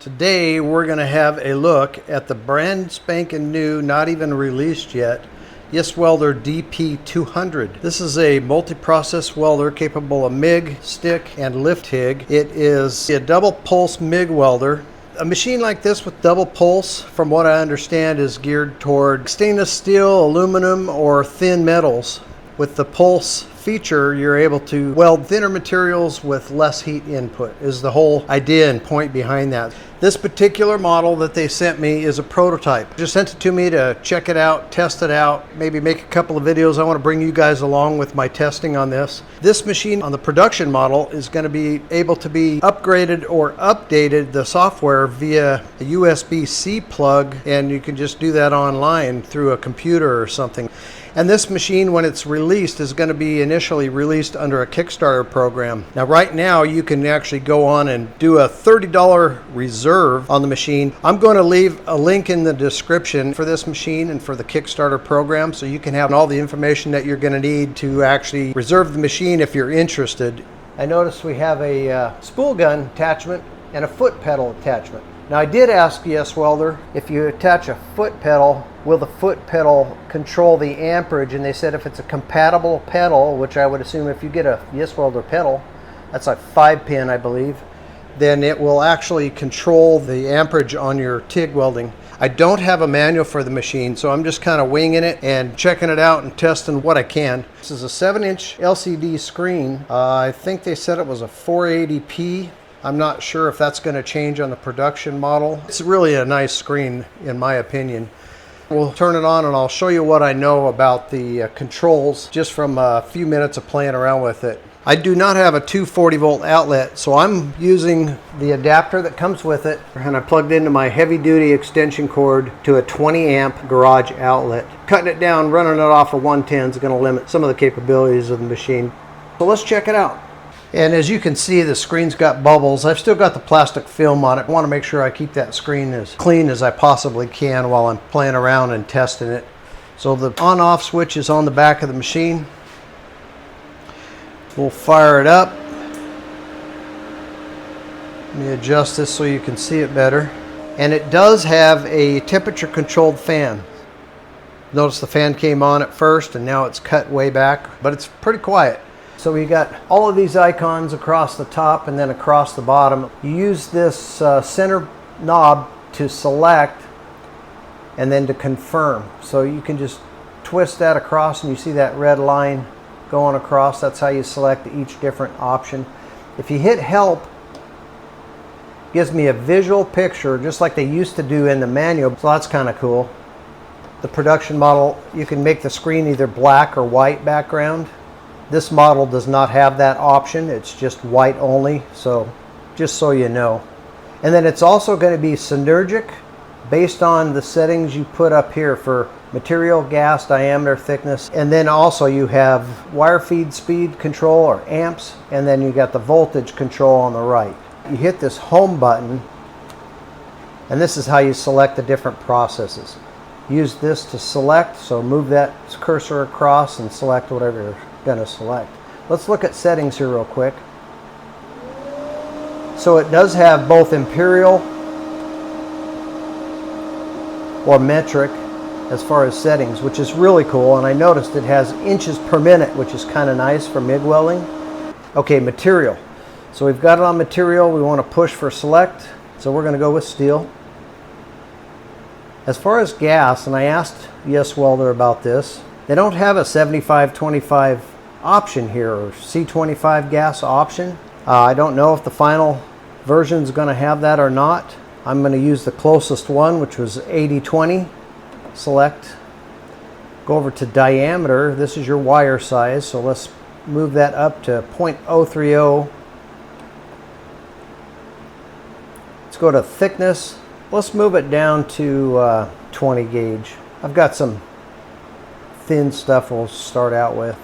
Today we're going to have a look at the brand spanking new, not even released yet, YesWelder DP200. This is a multi-process welder capable of MIG, stick, and lift TIG. It is a double pulse MIG welder. A machine like this with double pulse, from what I understand, is geared toward stainless steel, aluminum, or thin metals. With the pulse feature, you're able to weld thinner materials with less heat input, is the whole idea and point behind that. This particular model that they sent me is a prototype. Just sent it to me to check it out, test it out, maybe make a couple of videos. I want to bring you guys along with my testing on this. This machine on the production model is going to be able to be upgraded or updated the software via a USB-C plug, and you can just do that online through a computer or something. And this machine, when it's released, is going to be initially released under a Kickstarter program. Now, right now, you can actually go on and do a $30 reserve on the machine. I'm going to leave a link in the description for this machine and for the Kickstarter program, so you can have all the information that you're going to need to actually reserve the machine if you're interested. I noticed we have a spool gun attachment and a foot pedal attachment. Now, I did ask YesWelder, if you attach a foot pedal, will the foot pedal control the amperage? And they said if it's a compatible pedal, which I would assume if you get a YesWelder pedal, that's like 5-pin, I believe, then it will actually control the amperage on your TIG welding. I don't have a manual for the machine, so I'm just kind of winging it and checking it out and testing what I can. This is a 7-inch LCD screen. I think they said it was a 480p. I'm not sure if that's going to change on the production model. It's really a nice screen, in my opinion. We'll turn it on and I'll show you what I know about the controls just from a few minutes of playing around with it. I do not have a 240 volt outlet, so I'm using the adapter that comes with it, and I plugged into my heavy duty extension cord to a 20 amp garage outlet. Cutting it down, running it off of 110 is going to limit some of the capabilities of the machine. So let's check it out. And as you can see, the screen's got bubbles. I've still got the plastic film on it. I want to make sure I keep that screen as clean as I possibly can while I'm playing around and testing it. So the on-off switch is on the back of the machine. We'll fire it up. Let me adjust this so you can see it better. And it does have a temperature controlled fan. Notice the fan came on at first and now it's cut way back, but it's pretty quiet. So we got all of these icons across the top and then across the bottom. You use this center knob to select and then to confirm. So you can just twist that across and you see that red line going across. That's how you select each different option. If you hit help, it gives me a visual picture just like they used to do in the manual. So that's kind of cool. The production model, you can make the screen either black or white background. This model does not have that option. It's just white only, so just so you know. And then it's also going to be synergic based on the settings you put up here for material, gas, diameter, thickness. And then also you have wire feed speed control or amps, and then you got the voltage control on the right. You hit this home button, and this is how you select the different processes. Use this to select, so move that cursor across and select whatever you're going to select. Let's look at settings here real quick. So it does have both imperial or metric as far as settings, which is really cool, and I noticed it has inches per minute, which is kind of nice for MIG welding. Okay, material. So we've got it on material. We want to push for select, so we're going to go with steel. As far as gas, and I asked YesWelder about this, they don't have a 75-25 option here, or C25 gas option. I don't know if the final version is going to have that or not. I'm going to use the closest one, which was 80-20. Select. Go over to diameter. This is your wire size, so let's move that up to 0.030. Let's go to thickness. Let's move it down to 20 gauge. I've got some thin stuff we'll start out with.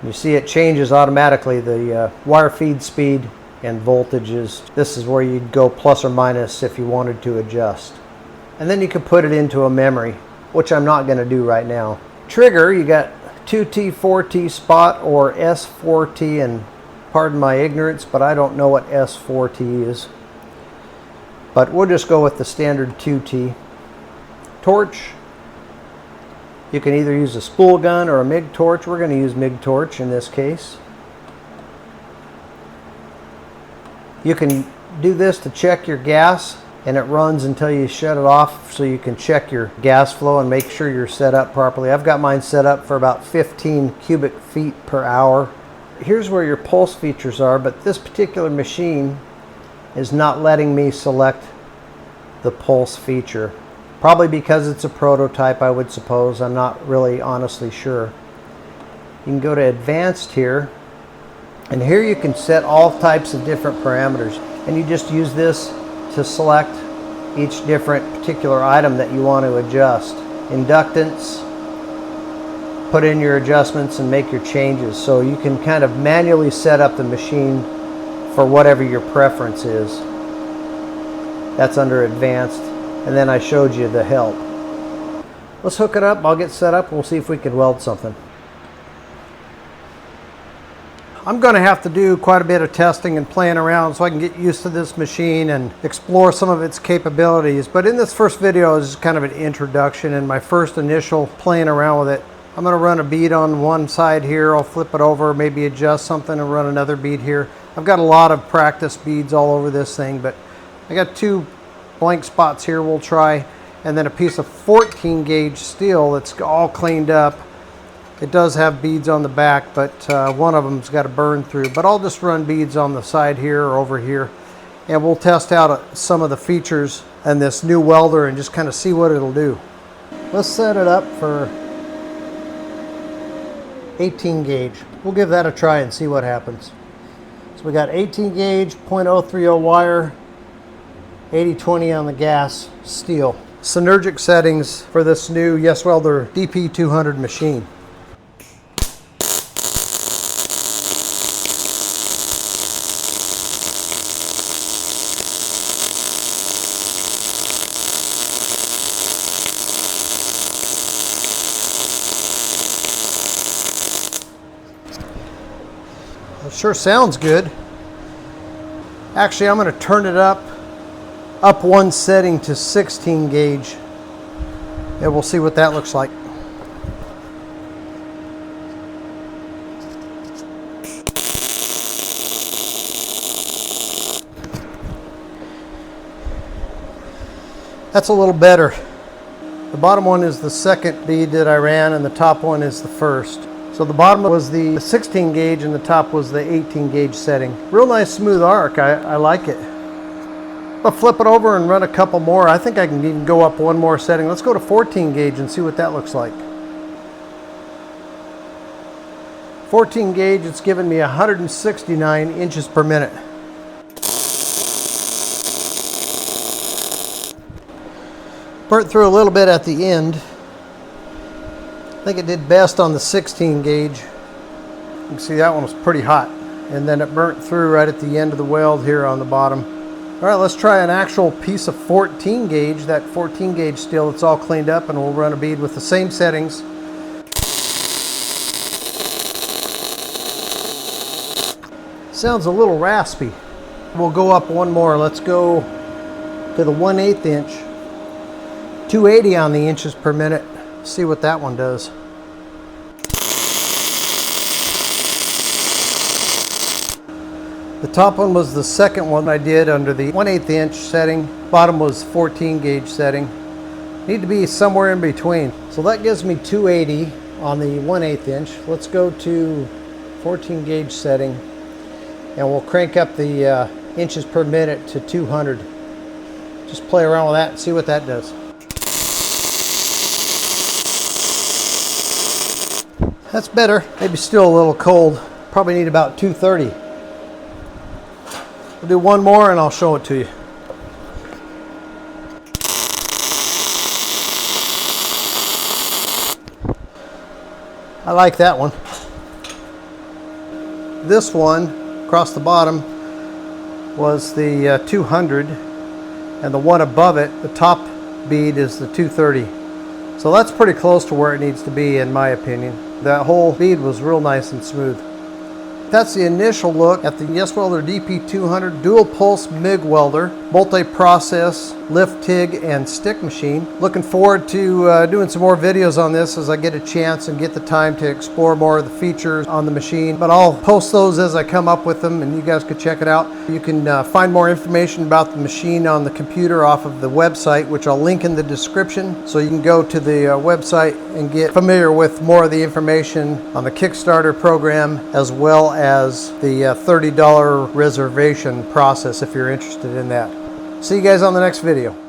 You see it changes automatically, the wire feed speed and voltages. This is where you'd go plus or minus if you wanted to adjust. And then you can put it into a memory, which I'm not going to do right now. Trigger, you got 2T, 4T spot or S4T, and pardon my ignorance, but I don't know what S4T is. but we'll just go with the standard 2T. Torch. You can either use a spool gun or a MIG torch. We're going to use MIG torch in this case. You can do this to check your gas, and it runs until you shut it off so you can check your gas flow and make sure you're set up properly. I've got mine set up for about 15 cubic feet per hour. Here's where your pulse features are, but this particular machine is not letting me select the pulse feature. Probably because it's a prototype, I would suppose. I'm not really honestly sure. You can go to advanced here, and here you can set all types of different parameters, and you just use this to select each different particular item that you want to adjust. Inductance, put in your adjustments and make your changes. So you can kind of manually set up the machine for whatever your preference is. That's under advanced. And then I showed you the help. Let's hook it up. I'll get set up and we'll see if we can weld something. I'm going to have to do quite a bit of testing and playing around so I can get used to this machine and explore some of its capabilities. But in this first video is kind of an introduction and my first initial playing around with it. I'm going to run a bead on one side here. I'll flip it over, maybe adjust something and run another bead here. I've got a lot of practice beads all over this thing, but I got 2 blank spots here we'll try, and then a piece of 14 gauge steel that's all cleaned up. It does have beads on the back, but one of them's got to burn through. But I'll just run beads on the side here or over here, and we'll test out some of the features and this new welder and just kind of see what it'll do. Let's set it up for 18 gauge. We'll give that a try and see what happens. So we got 18 gauge, 0.030 wire, 80/20 on the gas, steel. Synergic settings for this new YesWelder DP200 machine. It sure sounds good. Actually, I'm going to turn it up one setting to 16 gauge, and we'll see what that looks like. That's a little better. The bottom one is the second bead that I ran, and the top one is the first. So the bottom was the 16 gauge and the top was the 18 gauge setting. Real nice smooth arc. I like it. I'll flip it over and run a couple more. I think I can even go up one more setting. Let's go to 14 gauge and see what that looks like. 14 gauge, it's giving me 169 inches per minute. Burnt through a little bit at the end. I think it did best on the 16 gauge. You can see that one was pretty hot. And then it burnt through right at the end of the weld here on the bottom. All right, let's try an actual piece of 14 gauge, that 14 gauge steel. It's all cleaned up, and we'll run a bead with the same settings. Sounds a little raspy. We'll go up one more. Let's go to the 1/8 inch. 280 on the inches per minute. See what that one does. The top one was the second one I did under the 1/8 inch setting. Bottom was 14 gauge setting. Need to be somewhere in between. So that gives me 280 on the 1/8 inch. Let's go to 14 gauge setting, and we'll crank up the inches per minute to 200. Just play around with that and see what that does. That's better. Maybe still a little cold. Probably need about 230. We'll do one more and I'll show it to you. I like that one. This one across the bottom was the 200, and the one above it, the top bead, is the 230. So that's pretty close to where it needs to be in my opinion. That whole bead was real nice and smooth. That's the initial look at the YesWelder DP200 dual pulse MIG welder, multi-process lift, TIG, and stick machine. Looking forward to doing some more videos on this as I get a chance and get the time to explore more of the features on the machine. But I'll post those as I come up with them, and you guys could check it out. You can find more information about the machine on the computer off of the website, which I'll link in the description. So you can go to the website and get familiar with more of the information on the Kickstarter program, as well as the $30 reservation process if you're interested in that. See you guys on the next video.